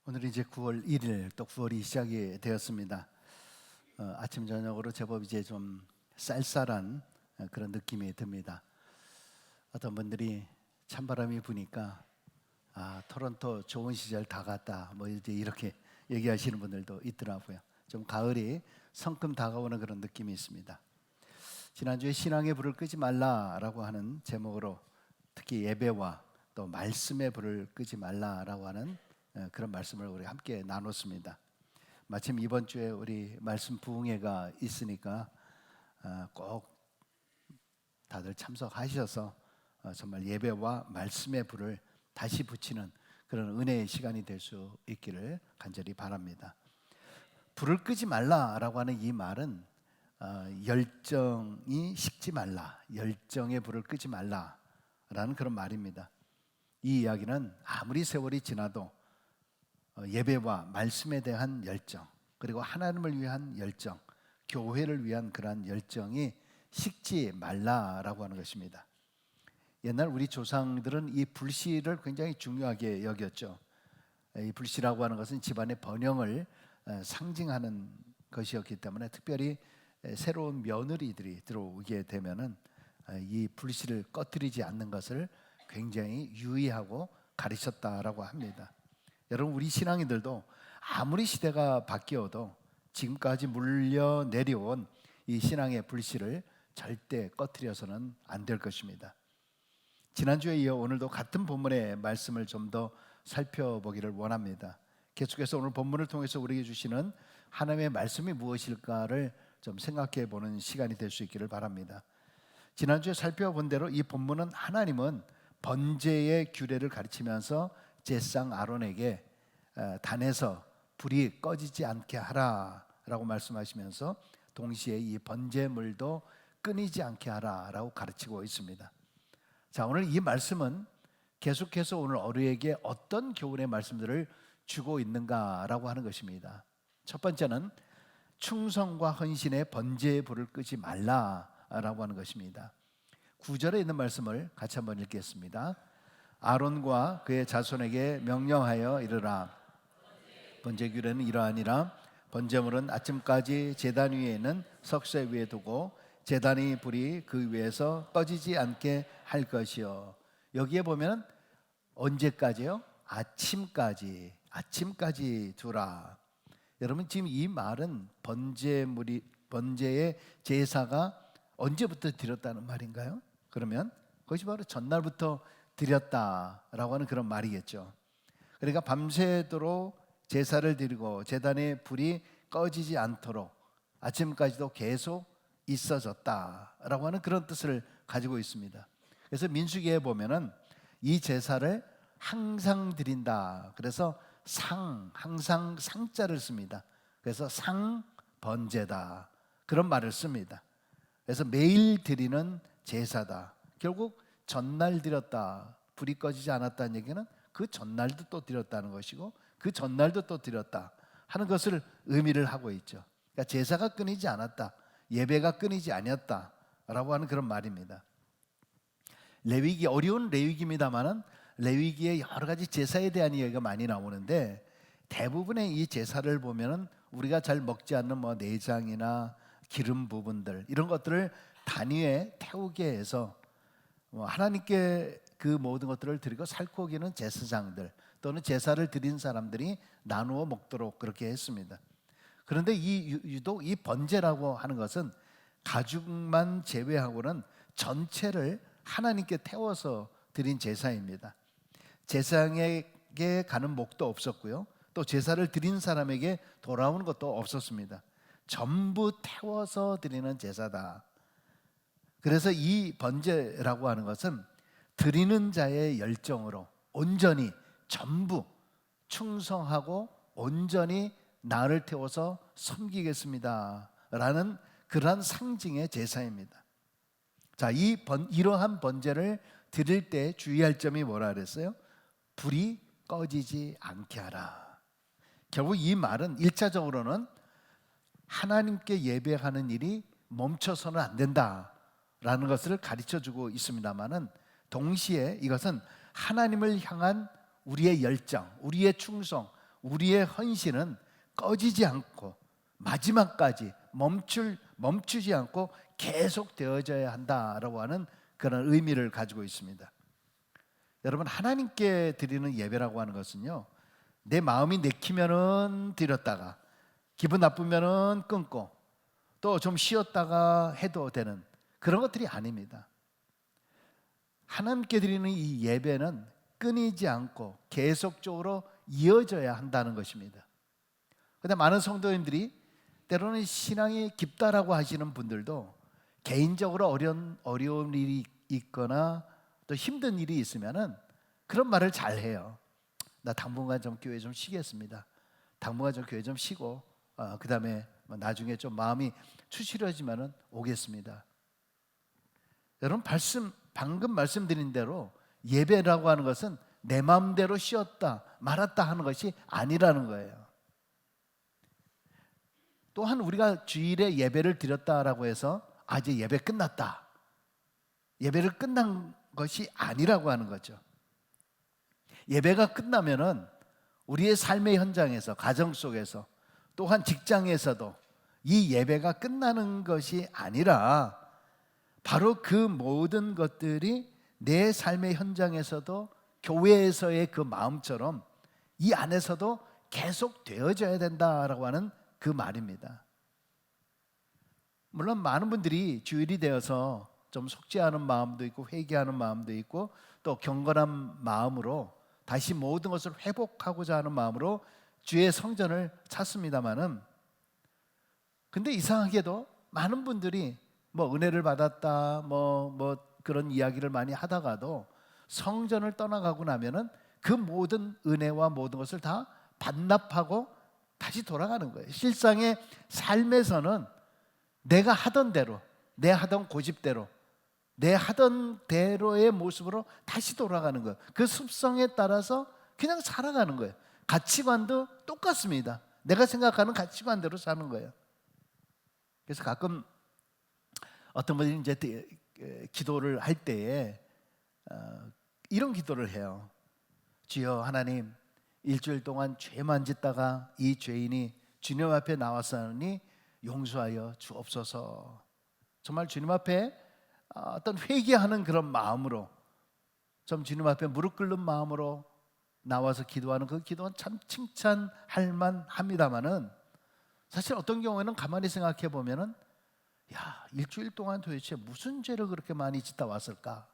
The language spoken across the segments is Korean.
오늘이 이제 9월 1일, 또 9월이 시작이 되었습니다. 아침 저녁으로 제법 이제 좀 쌀쌀한 그런 느낌이 듭니다. 어떤 분들이 찬바람이 부니까 토론토 좋은 시절 다 갔다, 뭐 이제 이렇게 얘기하시는 분들도 있더라고요. 좀 가을이 성큼 다가오는 그런 느낌이 있습니다. 지난주에 신앙의 불을 끄지 말라라고 하는 제목으로 특히 예배와 또 말씀의 불을 끄지 말라라고 하는 그런 말씀을 우리 함께 나눴습니다. 마침 이번 주에 우리 말씀 부흥회가 있으니까 꼭 다들 참석하셔서 정말 예배와 말씀의 불을 다시 붙이는 그런 은혜의 시간이 될 수 있기를 간절히 바랍니다. 불을 끄지 말라라고 하는 이 말은 열정이 식지 말라, 열정의 불을 끄지 말라라는 그런 말입니다. 이 이야기는 아무리 세월이 지나도 예배와 말씀에 대한 열정, 그리고 하나님을 위한 열정, 교회를 위한 그러한 열정이 식지 말라라고 하는 것입니다. 옛날 우리 조상들은 이 불씨를 굉장히 중요하게 여겼죠. 이 불씨라고 하는 것은 집안의 번영을 상징하는 것이었기 때문에 특별히 새로운 며느리들이 들어오게 되면은 이 불씨를 꺼뜨리지 않는 것을 굉장히 유의하고 가르쳤다라고 합니다. 여러분, 우리 신앙인들도 아무리 시대가 바뀌어도 지금까지 물려 내려온 이 신앙의 불씨를 절대 꺼뜨려서는 안 될 것입니다. 지난주에 이어 오늘도 같은 본문의 말씀을 좀 더 살펴보기를 원합니다. 계속해서 오늘 본문을 통해서 우리에게 주시는 하나님의 말씀이 무엇일까를 좀 생각해 보는 시간이 될 수 있기를 바랍니다. 지난주에 살펴본 대로 이 본문은 하나님은 번제의 규례를 가르치면서 제사장 아론에게 단에서 불이 꺼지지 않게 하라라고 말씀하시면서 동시에 이 번제물도 끊이지 않게 하라라고 가르치고 있습니다. 자, 오늘 이 말씀은 계속해서 오늘 어르에게 어떤 교훈의 말씀들을 주고 있는가라고 하는 것입니다. 첫 번째는 충성과 헌신의 번제의 불을 끄지 말라라고 하는 것입니다. 9절에 있는 말씀을 같이 한번 읽겠습니다. 아론과 그의 자손에게 명령하여 이르라. 번제 규례는 이러하니라. 번제물은 아침까지 제단 위에 있는 석쇠 위에 두고 제단의 불이 그 위에서 꺼지지 않게 할 것이요. 여기에 보면 언제까지요? 아침까지 두라. 여러분, 지금 이 말은 번제의 제사가 언제부터 드렸다는 말인가요? 그러면 그것이 바로 전날부터 드렸다라고 하는 그런 말이겠죠. 그러니까 밤새도록 제사를 드리고 제단의 불이 꺼지지 않도록 아침까지도 계속 있어졌다라고 하는 그런 뜻을 가지고 있습니다. 그래서 민수기에 보면은 이 제사를 항상 드린다. 그래서 항상 상자를 씁니다. 그래서 상번제다, 그런 말을 씁니다. 그래서 매일 드리는 제사다. 결국 전날 드렸다, 불이 꺼지지 않았다는 얘기는 그 전날도 또 드렸다는 것이고 그 전날도 또 드렸다 하는 것을 의미를 하고 있죠. 그러니까 제사가 끊이지 않았다, 예배가 끊이지 아니었다라고 하는 그런 말입니다. 레위기, 어려운 레위기입니다만은 레위기에 여러 가지 제사에 대한 이야기가 많이 나오는데 대부분의 이 제사를 보면은 우리가 잘 먹지 않는 뭐 내장이나 기름 부분들, 이런 것들을 단위에 태우게 해서 하나님께 그 모든 것들을 드리고 살코기는 제사장들 또는 제사를 드린 사람들이 나누어 먹도록 그렇게 했습니다. 그런데 유독 이 번제라고 하는 것은 가죽만 제외하고는 전체를 하나님께 태워서 드린 제사입니다. 제사장에게 가는 목도 없었고요, 또 제사를 드린 사람에게 돌아오는 것도 없었습니다. 전부 태워서 드리는 제사다. 그래서 이 번제라고 하는 것은 드리는 자의 열정으로 온전히 전부 충성하고 온전히 나를 태워서 섬기겠습니다 라는 그러한 상징의 제사입니다. 자, 이러한 번제를 드릴 때 주의할 점이 뭐라 그랬어요? 불이 꺼지지 않게 하라. 결국 이 말은 1차적으로는 하나님께 예배하는 일이 멈춰서는 안 된다라는 것을 가르쳐주고 있습니다만은 동시에 이것은 하나님을 향한 우리의 열정, 우리의 충성, 우리의 헌신은 꺼지지 않고 마지막까지 멈추지 않고 계속 되어져야 한다라고 하는 그런 의미를 가지고 있습니다. 여러분, 하나님께 드리는 예배라고 하는 것은요, 내 마음이 내키면은 드렸다가 기분 나쁘면은 끊고 또 좀 쉬었다가 해도 되는 그런 것들이 아닙니다. 하나님께 드리는 이 예배는 끊이지 않고 계속적으로 이어져야 한다는 것입니다. 그런데 많은 성도님들이 때로는 신앙이 깊다라고 하시는 분들도 개인적으로 어려운 일이 있거나 또 힘든 일이 있으면은 그런 말을 잘 해요. 나 당분간 좀 교회 좀 쉬겠습니다. 당분간 좀 교회 좀 쉬고 그 다음에 나중에 좀 마음이 추스려지면은 오겠습니다. 여러분, 방금 말씀드린 대로 예배라고 하는 것은 내 마음대로 쉬었다 말았다 하는 것이 아니라는 거예요. 또한 우리가 주일에 예배를 드렸다라고 해서 이제 예배 끝났다, 예배를 끝난 것이 아니라고 하는 거죠. 예배가 끝나면은 우리의 삶의 현장에서, 가정 속에서, 또한 직장에서도 이 예배가 끝나는 것이 아니라 바로 그 모든 것들이 내 삶의 현장에서도 교회에서의 그 마음처럼 이 안에서도 계속 되어져야 된다라고 하는 그 말입니다. 물론 많은 분들이 주일이 되어서 좀 속죄하는 마음도 있고 회개하는 마음도 있고 또 경건한 마음으로 다시 모든 것을 회복하고자 하는 마음으로 주의 성전을 찾습니다마는, 근데 이상하게도 많은 분들이 은혜를 받았다 그런 이야기를 많이 하다가도 성전을 떠나가고 나면은 그 모든 은혜와 모든 것을 다 반납하고 다시 돌아가는 거예요. 실상의 삶에서는 내가 하던 대로, 내 하던 고집대로, 내 하던 대로의 모습으로 다시 돌아가는 거예요. 그 습성에 따라서 그냥 살아가는 거예요. 가치관도 똑같습니다. 내가 생각하는 가치관대로 사는 거예요. 그래서 가끔 어떤 분이 이제 기도를 할 때에 이런 기도를 해요. 주여 하나님, 일주일 동안 죄만 짓다가 이 죄인이 주님 앞에 나왔사오니 용서하여 주옵소서. 정말 주님 앞에 어떤 회개하는 그런 마음으로, 좀 주님 앞에 무릎 꿇는 마음으로 나와서 기도하는 그 기도는 참 칭찬할 만합니다만은, 사실 어떤 경우에는 가만히 생각해 보면은 일주일 동안 도대체 무슨 죄를 그렇게 많이 짓다 왔을까?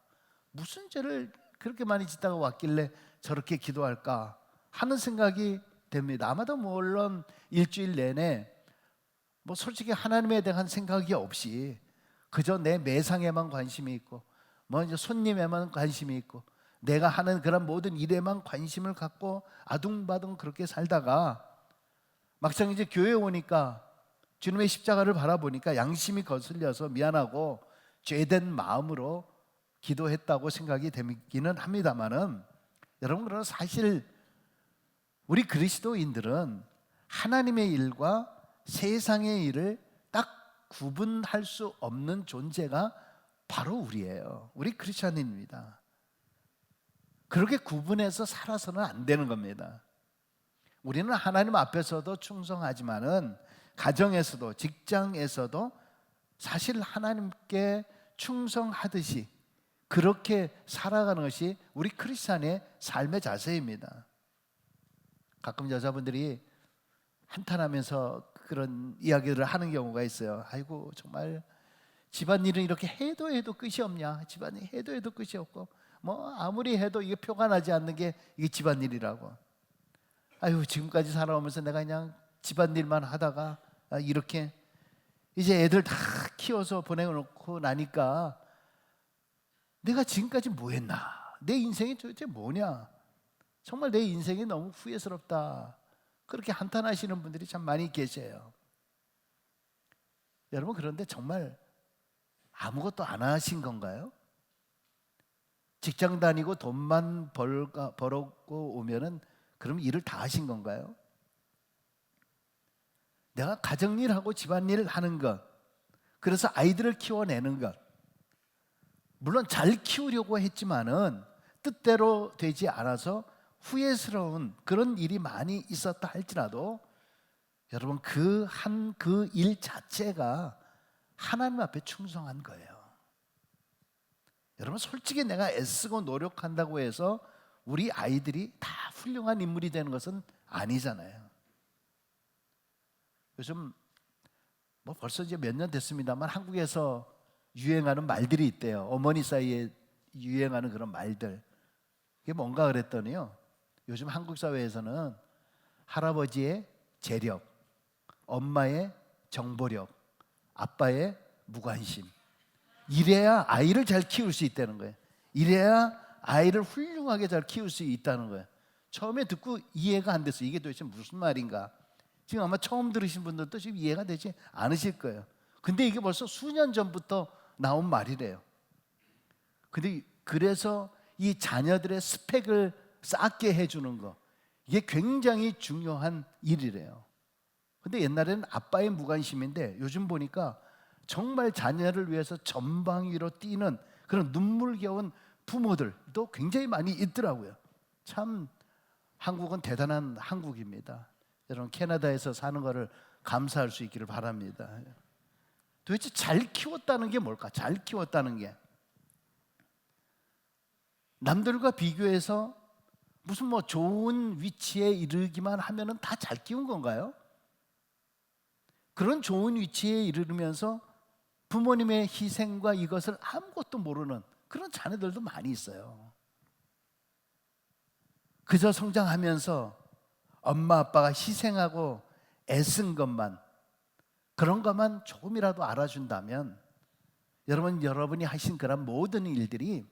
무슨 죄를 그렇게 많이 짓다가 왔길래 저렇게 기도할까 하는 생각이 됩니다. 아마도 물론 일주일 내내 솔직히 하나님에 대한 생각이 없이 그저 내 매상에만 관심이 있고 이제 손님에만 관심이 있고 내가 하는 그런 모든 일에만 관심을 갖고 아둥바둥 그렇게 살다가 막상 이제 교회에 오니까 주님의 십자가를 바라보니까 양심이 거슬려서 미안하고 죄된 마음으로 기도했다고 생각이 되기는 합니다만은, 여러분, 그러나 사실 우리 그리스도인들은 하나님의 일과 세상의 일을 딱 구분할 수 없는 존재가 바로 우리예요. 우리 크리스천입니다. 그렇게 구분해서 살아서는 안 되는 겁니다. 우리는 하나님 앞에서도 충성하지만은 가정에서도 직장에서도 사실 하나님께 충성하듯이 그렇게 살아가는 것이 우리 크리스찬의 삶의 자세입니다. 가끔 여자분들이 한탄하면서 그런 이야기를 하는 경우가 있어요. 아이고, 정말 집안일은 이렇게 해도 끝이 없냐? 집안일 해도 끝이 없고 아무리 해도 이게 표가 나지 않는 게 이게 집안일이라고. 아유, 지금까지 살아오면서 내가 그냥 집안일만 하다가 이렇게 이제 애들 다 키워서 보내놓고 나니까 내가 지금까지 뭐 했나? 내 인생이 도대체 뭐냐? 정말 내 인생이 너무 후회스럽다. 그렇게 한탄하시는 분들이 참 많이 계세요. 여러분, 그런데 정말 아무것도 안 하신 건가요? 직장 다니고 돈만 벌었고 오면은 그럼 일을 다 하신 건가요? 내가 가정일하고 집안일 하는 것, 그래서 아이들을 키워내는 것, 물론 잘 키우려고 했지만은 뜻대로 되지 않아서 후회스러운 그런 일이 많이 있었다 할지라도 여러분 그 일 자체가 하나님 앞에 충성한 거예요. 여러분 솔직히 내가 애쓰고 노력한다고 해서 우리 아이들이 다 훌륭한 인물이 되는 것은 아니잖아요. 요즘 뭐 벌써 이제 몇 년 됐습니다만 한국에서 유행하는 말들이 있대요. 어머니 사이에 유행하는 그런 말들. 그게 뭔가 그랬더니요, 요즘 한국 사회에서는 할아버지의 재력, 엄마의 정보력, 아빠의 무관심, 이래야 아이를 잘 키울 수 있다는 거예요. 이래야 아이를 훌륭하게 잘 키울 수 있다는 거예요. 처음에 듣고 이해가 안 됐어요. 이게 도대체 무슨 말인가. 지금 아마 처음 들으신 분들도 지금 이해가 되지 않으실 거예요. 근데 이게 벌써 수년 전부터 나온 말이래요. 근데 그래서 이 자녀들의 스펙을 쌓게 해주는 거, 이게 굉장히 중요한 일이래요. 근데 옛날에는 아빠의 무관심인데 요즘 보니까 정말 자녀를 위해서 전방위로 뛰는 그런 눈물겨운 부모들도 굉장히 많이 있더라고요. 참 한국은 대단한 한국입니다. 여러분 캐나다에서 사는 거를 감사할 수 있기를 바랍니다. 도대체 잘 키웠다는 게 뭘까? 잘 키웠다는 게 남들과 비교해서 무슨 뭐 좋은 위치에 이르기만 하면은 다 잘 키운 건가요? 그런 좋은 위치에 이르면서 부모님의 희생과 이것을 아무것도 모르는 그런 자녀들도 많이 있어요. 그저 성장하면서 엄마 아빠가 희생하고 애쓴 것만, 그런 것만 조금이라도 알아준다면 여러분이 하신 그런 모든 일들이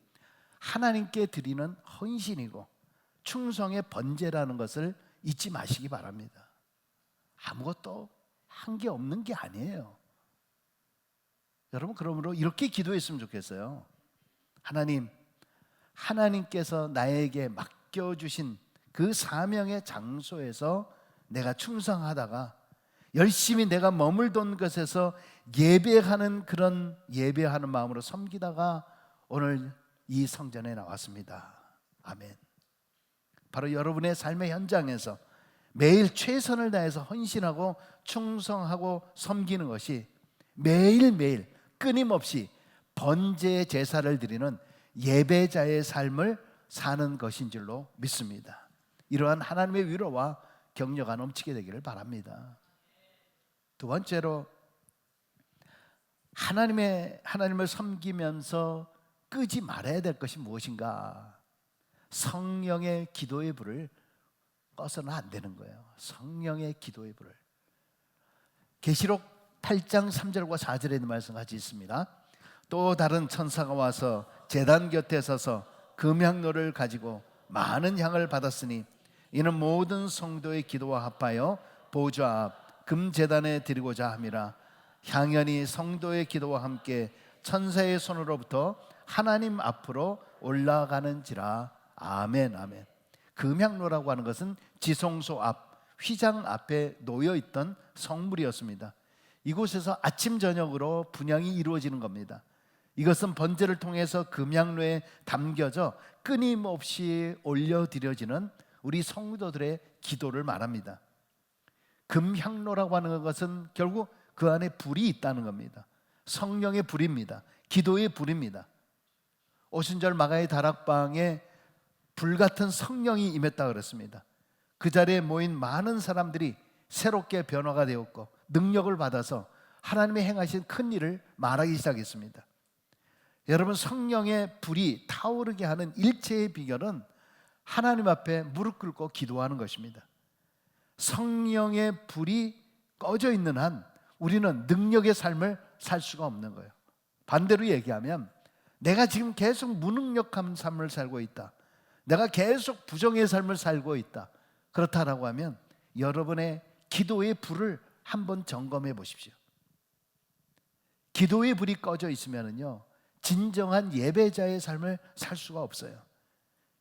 하나님께 드리는 헌신이고 충성의 번제라는 것을 잊지 마시기 바랍니다. 아무것도 한 게 없는 게 아니에요. 여러분 그러므로 이렇게 기도했으면 좋겠어요. 하나님께서 나에게 맡겨주신 그 사명의 장소에서 내가 충성하다가 열심히 내가 머물던 것에서 예배하는 그런 예배하는 마음으로 섬기다가 오늘 이 성전에 나왔습니다. 아멘. 바로 여러분의 삶의 현장에서 매일 최선을 다해서 헌신하고 충성하고 섬기는 것이 매일매일 끊임없이 번제 제사를 드리는 예배자의 삶을 사는 것인 줄로 믿습니다. 이러한 하나님의 위로와 격려가 넘치게 되기를 바랍니다. 두 번째로 하나님을 섬기면서 끄지 말아야 될 것이 무엇인가? 성령의 기도의 불을 꺼서는 안 되는 거예요. 성령의 기도의 불을. 계시록 8장 3절과 4절에 있는 말씀 같이 있습니다. 또 다른 천사가 와서 제단 곁에 서서 금향로를 가지고 많은 향을 받았으니 이는 모든 성도의 기도와 합하여 보좌 앞 금제단에 드리고자 함이라. 향연이 성도의 기도와 함께 천사의 손으로부터 하나님 앞으로 올라가는지라. 아멘. 아멘. 금향로라고 하는 것은 지성소 앞 휘장 앞에 놓여 있던 성물이었습니다. 이곳에서 아침 저녁으로 분향이 이루어지는 겁니다. 이것은 번제를 통해서 금향로에 담겨져 끊임없이 올려드려지는 우리 성도들의 기도를 말합니다. 금향로라고 하는 것은 결국 그 안에 불이 있다는 겁니다. 성령의 불입니다. 기도의 불입니다. 오순절 마가의 다락방에 불같은 성령이 임했다 그랬습니다. 그 자리에 모인 많은 사람들이 새롭게 변화가 되었고 능력을 받아서 하나님이 행하신 큰 일을 말하기 시작했습니다. 여러분 성령의 불이 타오르게 하는 일체의 비결은 하나님 앞에 무릎 꿇고 기도하는 것입니다. 성령의 불이 꺼져 있는 한 우리는 능력의 삶을 살 수가 없는 거예요. 반대로 얘기하면 내가 지금 계속 무능력한 삶을 살고 있다, 내가 계속 부정의 삶을 살고 있다, 그렇다라고 하면 여러분의 기도의 불을 한번 점검해 보십시오. 기도의 불이 꺼져 있으면요 진정한 예배자의 삶을 살 수가 없어요.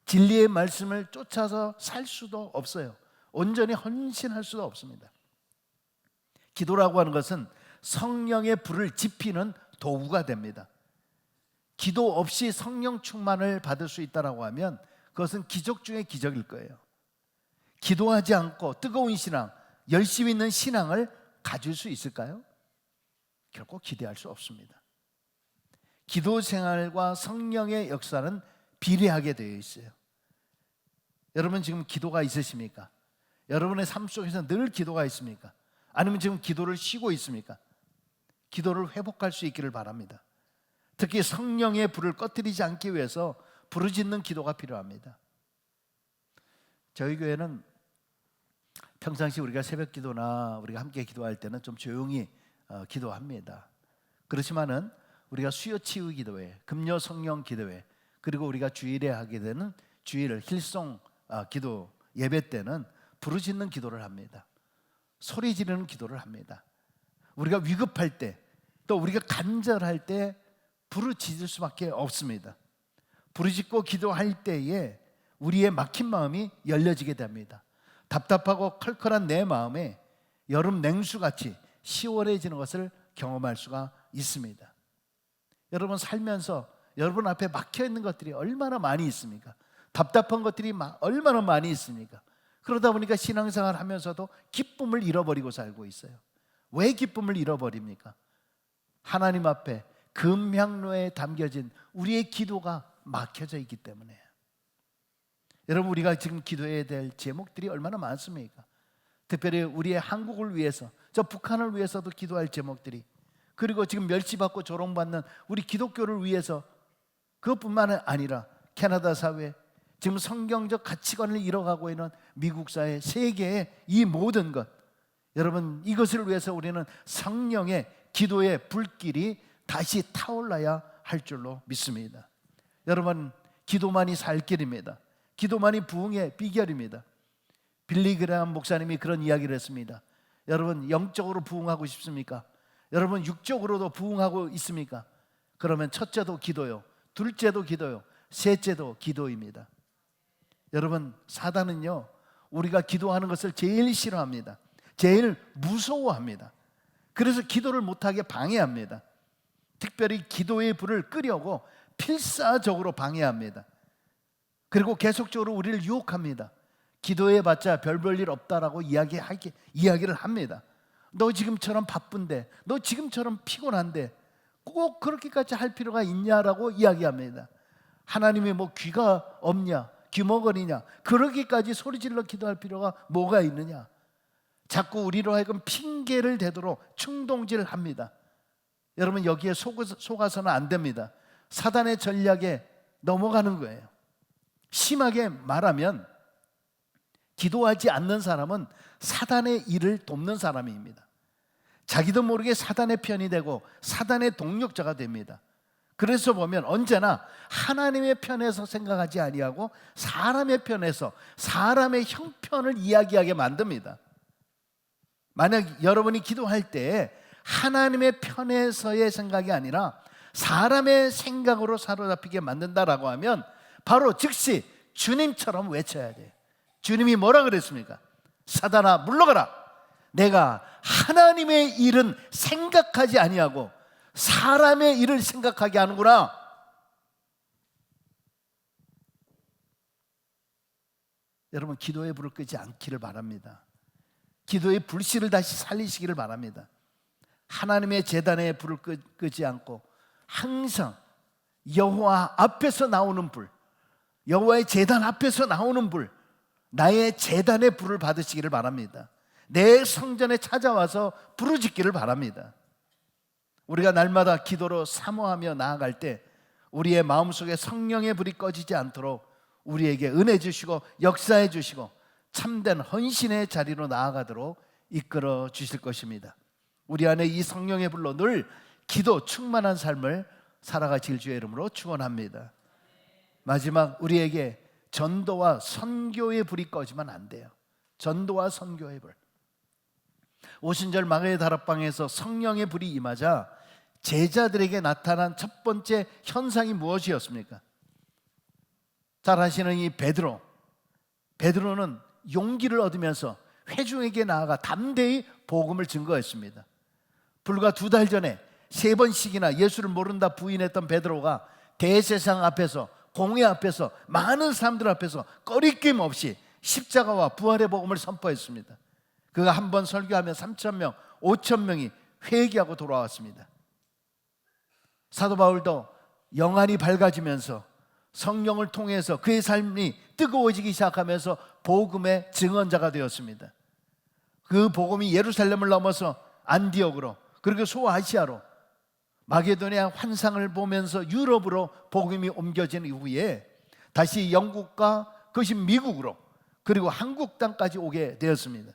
진리의 말씀을 쫓아서 살 수도 없어요. 온전히 헌신할 수도 없습니다. 기도라고 하는 것은 성령의 불을 지피는 도구가 됩니다. 기도 없이 성령 충만을 받을 수 있다라고 하면 그것은 기적 중에 기적일 거예요. 기도하지 않고 뜨거운 신앙, 열심히 있는 신앙을 가질 수 있을까요? 결코 기대할 수 없습니다. 기도 생활과 성령의 역사는 비례하게 되어 있어요. 여러분 지금 기도가 있으십니까? 여러분의 삶 속에서 늘 기도가 있습니까? 아니면 지금 기도를 쉬고 있습니까? 기도를 회복할 수 있기를 바랍니다. 특히 성령의 불을 꺼뜨리지 않기 위해서 부르짖는 기도가 필요합니다. 저희 교회는 평상시 우리가 새벽 기도나 우리가 함께 기도할 때는 좀 조용히 기도합니다. 그렇지만은 우리가 수요 치유 기도회, 금요 성령 기도회, 그리고 우리가 주일에 하게 되는 주일 힐송 기도 예배 때는 부르짖는 기도를 합니다. 소리 지르는 기도를 합니다. 우리가 위급할 때, 또 우리가 간절할 때 부르짖을 수밖에 없습니다. 부르짖고 기도할 때에 우리의 막힌 마음이 열려지게 됩니다. 답답하고 컬컬한 내 마음에 여름 냉수같이 시원해지는 것을 경험할 수가 있습니다. 여러분 살면서 여러분 앞에 막혀있는 것들이 얼마나 많이 있습니까? 답답한 것들이 얼마나 많이 있습니까? 그러다 보니까 신앙생활 하면서도 기쁨을 잃어버리고 살고 있어요. 왜 기쁨을 잃어버립니까? 하나님 앞에 금향로에 담겨진 우리의 기도가 막혀져 있기 때문에. 여러분 우리가 지금 기도해야 될 제목들이 얼마나 많습니까? 특별히 우리의 한국을 위해서, 저 북한을 위해서도 기도할 제목들이, 그리고 지금 멸시받고 조롱받는 우리 기독교를 위해서, 그것뿐만 아니라 캐나다 사회, 지금 성경적 가치관을 잃어가고 있는 미국 사회, 세계의 이 모든 것, 여러분 이것을 위해서 우리는 성령의 기도의 불길이 다시 타올라야 할 줄로 믿습니다. 여러분 기도만이 살 길입니다. 기도만이 부흥의 비결입니다. 빌리 그레함 목사님이 그런 이야기를 했습니다. 여러분 영적으로 부흥하고 싶습니까? 여러분 육적으로도 부흥하고 있습니까? 그러면 첫째도 기도요, 둘째도 기도요, 셋째도 기도입니다. 여러분 사단은요 우리가 기도하는 것을 제일 싫어합니다. 제일 무서워합니다. 그래서 기도를 못하게 방해합니다. 특별히 기도의 불을 끄려고 필사적으로 방해합니다. 그리고 계속적으로 우리를 유혹합니다. 기도해봤자 별 볼 일 없다라고 이야기를 합니다. 너 지금처럼 바쁜데, 너 지금처럼 피곤한데 꼭 그렇게까지 할 필요가 있냐라고 이야기합니다. 하나님이 뭐 귀가 없냐, 귀머거리냐, 그러기까지 소리질러 기도할 필요가 뭐가 있느냐. 자꾸 우리로 하여금 핑계를 대도록 충동질을 합니다. 여러분 여기에 속아서는 안 됩니다. 사단의 전략에 넘어가는 거예요. 심하게 말하면 기도하지 않는 사람은 사단의 일을 돕는 사람입니다. 자기도 모르게 사단의 편이 되고 사단의 동력자가 됩니다. 그래서 보면 언제나 하나님의 편에서 생각하지 아니하고 사람의 편에서 사람의 형편을 이야기하게 만듭니다. 만약 여러분이 기도할 때 하나님의 편에서의 생각이 아니라 사람의 생각으로 사로잡히게 만든다라고 하면 바로 즉시 주님처럼 외쳐야 돼요. 주님이 뭐라 그랬습니까? 사단아 물러가라. 내가 하나님의 일은 생각하지 아니하고 사람의 일을 생각하게 하는구나. 여러분 기도의 불을 끄지 않기를 바랍니다. 기도의 불씨를 다시 살리시기를 바랍니다. 하나님의 제단의 불을 끄지 않고 항상 여호와 앞에서 나오는 불, 여호와의 제단 앞에서 나오는 불, 나의 제단의 불을 받으시기를 바랍니다. 내 성전에 찾아와서 부르짖기를 바랍니다. 우리가 날마다 기도로 사모하며 나아갈 때 우리의 마음속에 성령의 불이 꺼지지 않도록 우리에게 은혜 주시고 역사해 주시고 참된 헌신의 자리로 나아가도록 이끌어 주실 것입니다. 우리 안에 이 성령의 불로 늘 기도 충만한 삶을 살아가실 주의 이름으로 축원합니다. 마지막 우리에게 전도와 선교의 불이 꺼지면 안 돼요. 전도와 선교의 불. 오순절 마가의 다락방에서 성령의 불이 임하자 제자들에게 나타난 첫 번째 현상이 무엇이었습니까? 잘 아시는 이 베드로는 용기를 얻으면서 회중에게 나아가 담대히 복음을 증거했습니다. 불과 2달 전에 3번씩이나 예수를 모른다 부인했던 베드로가 대제사장 앞에서 공회 앞에서, 많은 사람들 앞에서 꺼리낌 없이 십자가와 부활의 복음을 선포했습니다. 그가 한 번 설교하면 3,000명, 5,000명이 회개하고 돌아왔습니다. 사도 바울도 영안이 밝아지면서 성령을 통해서 그의 삶이 뜨거워지기 시작하면서 복음의 증언자가 되었습니다. 그 복음이 예루살렘을 넘어서 안디옥으로, 그리고 소아시아로, 마게도니아 환상을 보면서 유럽으로 복음이 옮겨진 이후에 다시 영국과 그것이 미국으로, 그리고 한국 땅까지 오게 되었습니다.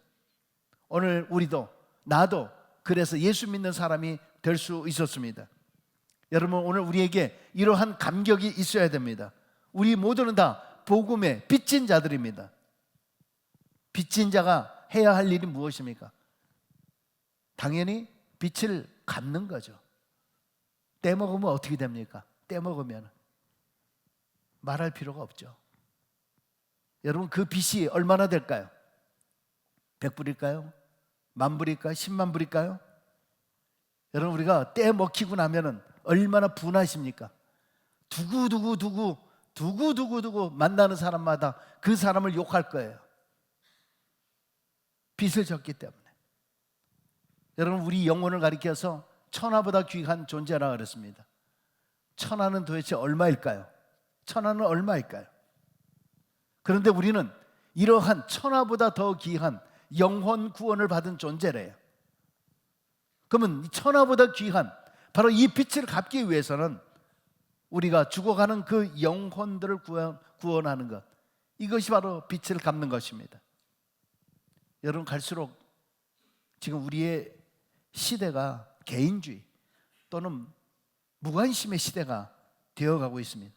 오늘 우리도, 나도 그래서 예수 믿는 사람이 될 수 있었습니다. 여러분, 오늘 우리에게 이러한 감격이 있어야 됩니다. 우리 모두는 다 복음의 빚진 자들입니다. 빚진 자가 해야 할 일이 무엇입니까? 당연히 빚을 갚는 거죠. 떼먹으면 어떻게 됩니까? 떼먹으면 말할 필요가 없죠. 여러분, 그 빚이 얼마나 될까요? 100불일까요? 10,000불일까요? 100,000불일까요? 여러분, 우리가 떼먹히고 나면은 얼마나 분하십니까? 두고 만나는 사람마다 그 사람을 욕할 거예요. 빚을 졌기 때문에. 여러분, 우리 영혼을 가리켜서 천하보다 귀한 존재라 그랬습니다. 천하는 도대체 얼마일까요? 천하는 얼마일까요? 그런데 우리는 이러한 천하보다 더 귀한 영혼 구원을 받은 존재래요. 그러면 천하보다 귀한 바로 이 빚을 갚기 위해서는 우리가 죽어가는 그 영혼들을 구원하는 것, 이것이 바로 빚을 갚는 것입니다. 여러분, 갈수록 지금 우리의 시대가 개인주의 또는 무관심의 시대가 되어가고 있습니다.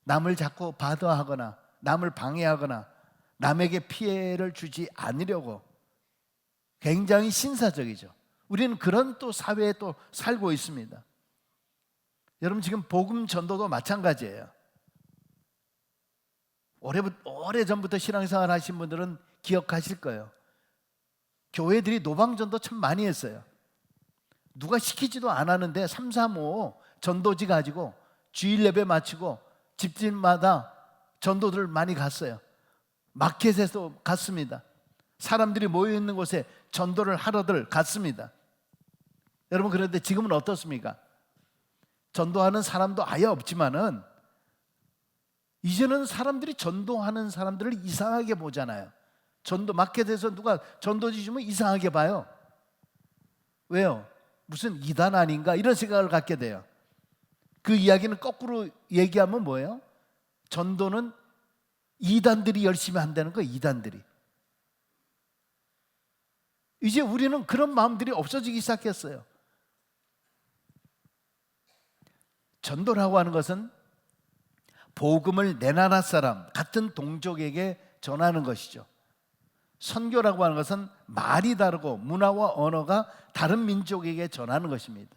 남을 자꾸 바더하거나 남을 방해하거나 남에게 피해를 주지 않으려고 굉장히 신사적이죠. 우리는 그런 또 사회에 또 살고 있습니다. 여러분, 지금 복음 전도도 마찬가지예요. 오래전부터 신앙생활 하신 분들은 기억하실 거예요. 교회들이 노방전도 참 많이 했어요. 누가 시키지도 않았는데 335 전도지 가지고 주일 예배 마치고 집집마다 전도들 많이 갔어요. 마켓에서 갔습니다. 사람들이 모여있는 곳에 전도를 하러들 갔습니다. 여러분, 그런데 지금은 어떻습니까? 전도하는 사람도 아예 없지만은 이제는 사람들이 전도하는 사람들을 이상하게 보잖아요. 전도 마켓에서 누가 전도지 주면 이상하게 봐요. 왜요? 무슨 이단 아닌가 이런 생각을 갖게 돼요. 그 이야기는 거꾸로 얘기하면 뭐예요? 전도는 이단들이 열심히 한다는 거예요. 이단들이. 이제 우리는 그런 마음들이 없어지기 시작했어요. 전도라고 하는 것은 복음을 내 나라 사람, 같은 동족에게 전하는 것이죠. 선교라고 하는 것은 말이 다르고 문화와 언어가 다른 민족에게 전하는 것입니다.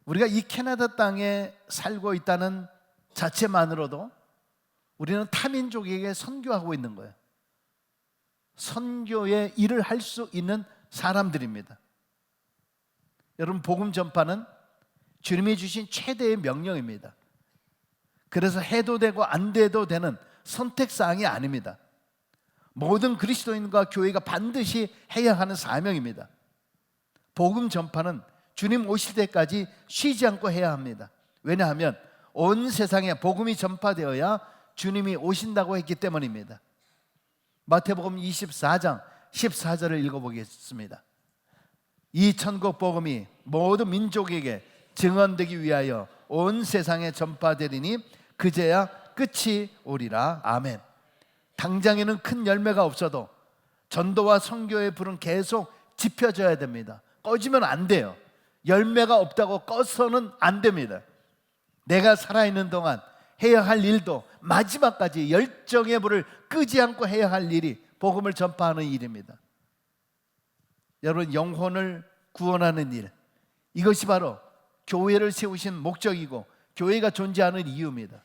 우리가 이 캐나다 땅에 살고 있다는 자체만으로도 우리는 타민족에게 선교하고 있는 거예요. 선교의 일을 할 수 있는 사람들입니다. 여러분, 복음 전파는 주님이 주신 최대의 명령입니다. 그래서 해도 되고 안 돼도 되는 선택사항이 아닙니다. 모든 그리스도인과 교회가 반드시 해야 하는 사명입니다. 복음 전파는 주님 오실 때까지 쉬지 않고 해야 합니다. 왜냐하면 온 세상에 복음이 전파되어야 주님이 오신다고 했기 때문입니다. 마태복음 24장 14절을 읽어보겠습니다. 이 천국 복음이 모든 민족에게 증언되기 위하여 온 세상에 전파되리니 그제야 끝이 오리라. 아멘. 당장에는 큰 열매가 없어도 전도와 선교의 불은 계속 지펴져야 됩니다. 꺼지면 안 돼요. 열매가 없다고 꺼서는 안 됩니다. 내가 살아있는 동안 해야 할 일도 마지막까지 열정의 불을 끄지 않고 해야 할 일이 복음을 전파하는 일입니다. 여러분, 영혼을 구원하는 일, 이것이 바로 교회를 세우신 목적이고 교회가 존재하는 이유입니다.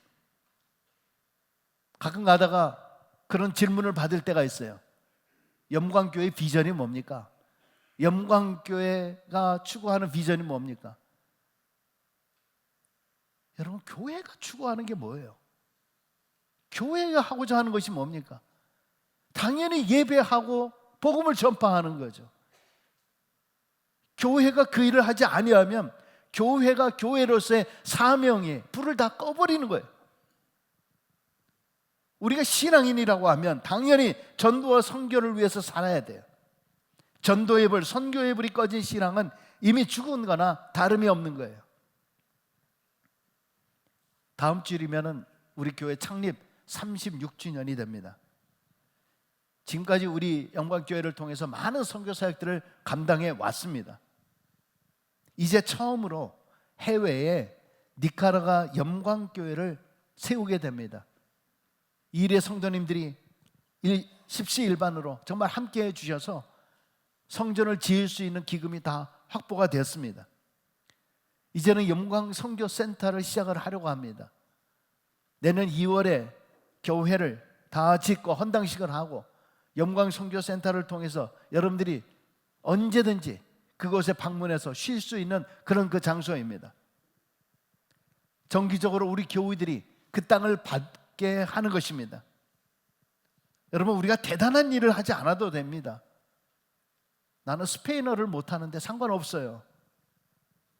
가끔 가다가 그런 질문을 받을 때가 있어요. 영광교회 비전이 뭡니까? 영광교회가 추구하는 비전이 뭡니까? 여러분, 교회가 추구하는 게 뭐예요? 교회가 하고자 하는 것이 뭡니까? 당연히 예배하고 복음을 전파하는 거죠. 교회가 그 일을 하지 아니하면 교회가 교회로서의 사명에 불을 다 꺼버리는 거예요. 우리가 신앙인이라고 하면 당연히 전도와 선교를 위해서 살아야 돼요. 전도의 불, 선교의 불이 꺼진 신앙은 이미 죽은 거나 다름이 없는 거예요. 다음 주이면은 우리 교회 창립 36주년이 됩니다. 지금까지 우리 영광교회를 통해서 많은 선교 사역들을 감당해 왔습니다. 이제 처음으로 해외에 니카라과 영광교회를 세우게 됩니다. 이일의 성도님들이 십시일반으로 정말 함께해 주셔서 성전을 지을 수 있는 기금이 다 확보가 되었습니다. 이제는 영광 선교센터를 시작을 하려고 합니다. 내년 2월에 교회를 다 짓고 헌당식을 하고 영광 선교센터를 통해서 여러분들이 언제든지 그곳에 방문해서 쉴 수 있는 그런 그 장소입니다. 정기적으로 우리 교우들이 그 땅을 받게 하는 것입니다. 여러분, 우리가 대단한 일을 하지 않아도 됩니다. 나는 스페인어를 못하는데 상관없어요.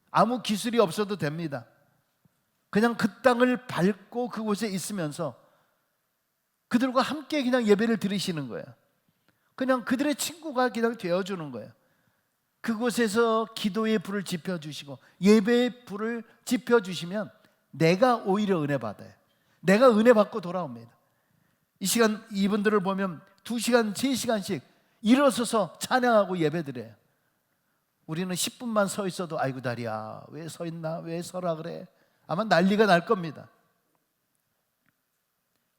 아무 기술이 없어도 됩니다. 그냥 그 땅을 밟고 그곳에 있으면서 그들과 함께 그냥 예배를 드리시는 거예요. 그냥 그들의 친구가 그냥 되어주는 거예요. 그곳에서 기도의 불을 지펴주시고 예배의 불을 지펴주시면 내가 오히려 은혜 받아요. 내가 은혜 받고 돌아옵니다. 이 시간 이분들을 보면 2시간, 3시간씩 일어서서 찬양하고 예배드려요. 우리는 10분만 서 있어도 아이고 다리야, 왜 서 있나, 왜 서라 그래, 아마 난리가 날 겁니다.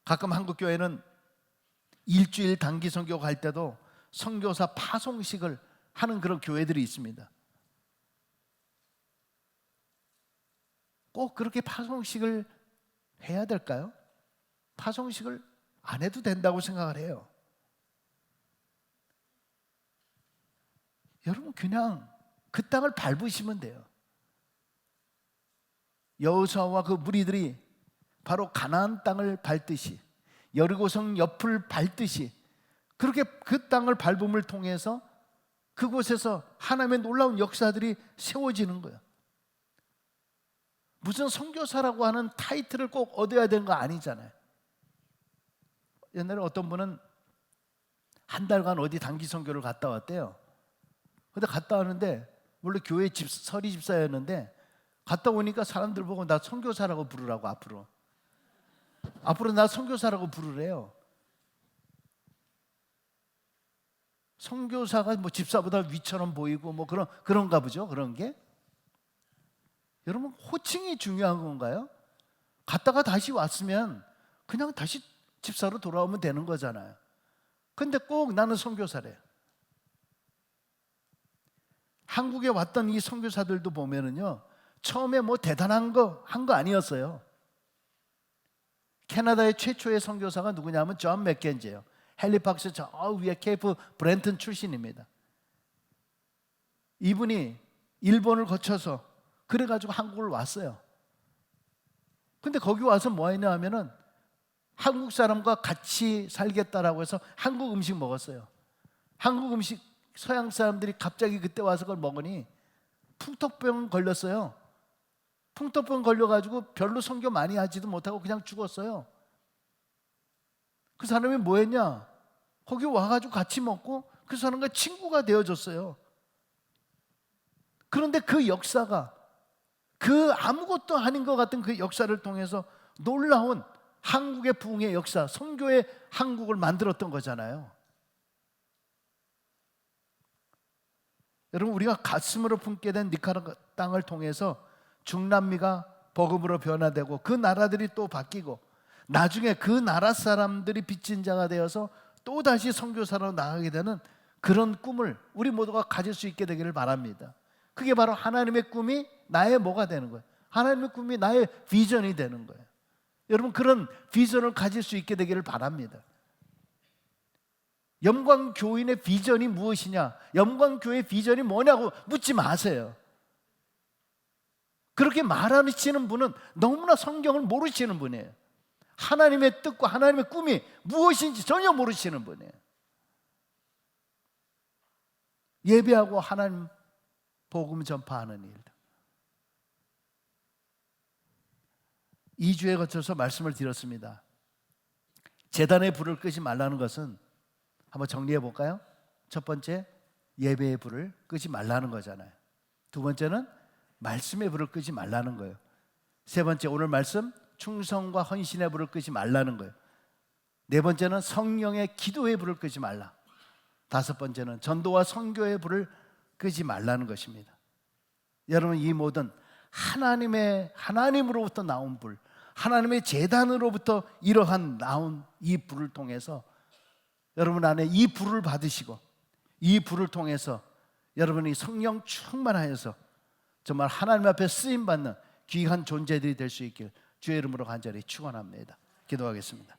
가끔 한국 교회는 일주일 단기 선교 갈 때도 선교사 파송식을 하는 그런 교회들이 있습니다. 꼭 그렇게 파송식을 해야 될까요? 파송식을 안 해도 된다고 생각을 해요. 여러분, 그냥 그 땅을 밟으시면 돼요. 여호수아와 그 무리들이 바로 가나안 땅을 밟듯이, 여리고성 옆을 밟듯이 그렇게 그 땅을 밟음을 통해서 그곳에서 하나님의 놀라운 역사들이 세워지는 거예요. 무슨 선교사라고 하는 타이틀을 꼭 얻어야 되는 거 아니잖아요. 옛날에 어떤 분은 한 달간 어디 단기 선교를 갔다 왔대요. 근데 갔다 왔는데 원래 교회 서리 집사였는데 갔다 오니까 사람들 보고 나 선교사라고 부르라고, 앞으로 나 선교사라고 부르래요. 선교사가 뭐 집사보다 위처럼 보이고 뭐 그런가 보죠. 그런 게. 여러분, 호칭이 중요한 건가요? 갔다가 다시 왔으면 그냥 다시 집사로 돌아오면 되는 거잖아요. 근데 꼭 나는 선교사래요. 한국에 왔던 이 선교사들도 보면은요, 처음에 뭐 대단한 거 한 거 아니었어요. 캐나다의 최초의 선교사가 누구냐면 존 맥켄지예요. 헬리팍스 저 위에 케이프 브렌튼 출신입니다. 이분이 일본을 거쳐서 그래가지고 한국을 왔어요. 근데 거기 와서 뭐 했냐 하면은 한국 사람과 같이 살겠다라고 해서 한국 음식 먹었어요. 한국 음식, 서양 사람들이 갑자기 그때 와서 그걸 먹으니 풍토병 걸렸어요. 풍토병 걸려가지고 별로 선교 많이 하지도 못하고 그냥 죽었어요. 그 사람이 뭐 했냐? 거기 와가지고 같이 먹고 그 사람과 친구가 되어줬어요. 그런데 그 역사가, 그 아무것도 아닌 것 같은 그 역사를 통해서 놀라운 한국의 부흥의 역사, 선교의 한국을 만들었던 거잖아요. 여러분, 우리가 가슴으로 품게 된 니카라과 땅을 통해서 중남미가 복음으로 변화되고 그 나라들이 또 바뀌고 나중에 그 나라 사람들이 빚진 자가 되어서 또다시 선교사로 나가게 되는 그런 꿈을 우리 모두가 가질 수 있게 되기를 바랍니다. 그게 바로 하나님의 꿈이 나의 뭐가 되는 거예요. 하나님의 꿈이 나의 비전이 되는 거예요. 여러분, 그런 비전을 가질 수 있게 되기를 바랍니다. 영광교인의 비전이 무엇이냐, 영광교회의 비전이 뭐냐고 묻지 마세요. 그렇게 말하시는 분은 너무나 성경을 모르시는 분이에요. 하나님의 뜻과 하나님의 꿈이 무엇인지 전혀 모르시는 분이에요. 예배하고 하나님 복음 전파하는 일. 2주에 거쳐서 말씀을 드렸습니다. 제단의 불을 끄지 말라는 것은 한번 정리해 볼까요? 첫 번째, 예배의 불을 끄지 말라는 거잖아요. 두 번째는 말씀의 불을 끄지 말라는 거예요. 세 번째, 오늘 말씀 충성과 헌신의 불을 끄지 말라는 거예요. 네 번째는 성령의 기도의 불을 끄지 말라. 다섯 번째는 전도와 선교의 불을 끄지 말라는 것입니다. 여러분, 이 모든 하나님으로부터 나온 불, 하나님의 제단으로부터 이러한 나온 이 불을 통해서 여러분 안에 이 불을 받으시고 이 불을 통해서 여러분이 성령 충만하여서 정말 하나님 앞에 쓰임받는 귀한 존재들이 될 수 있길 주의 이름으로 간절히 축원합니다. 기도하겠습니다.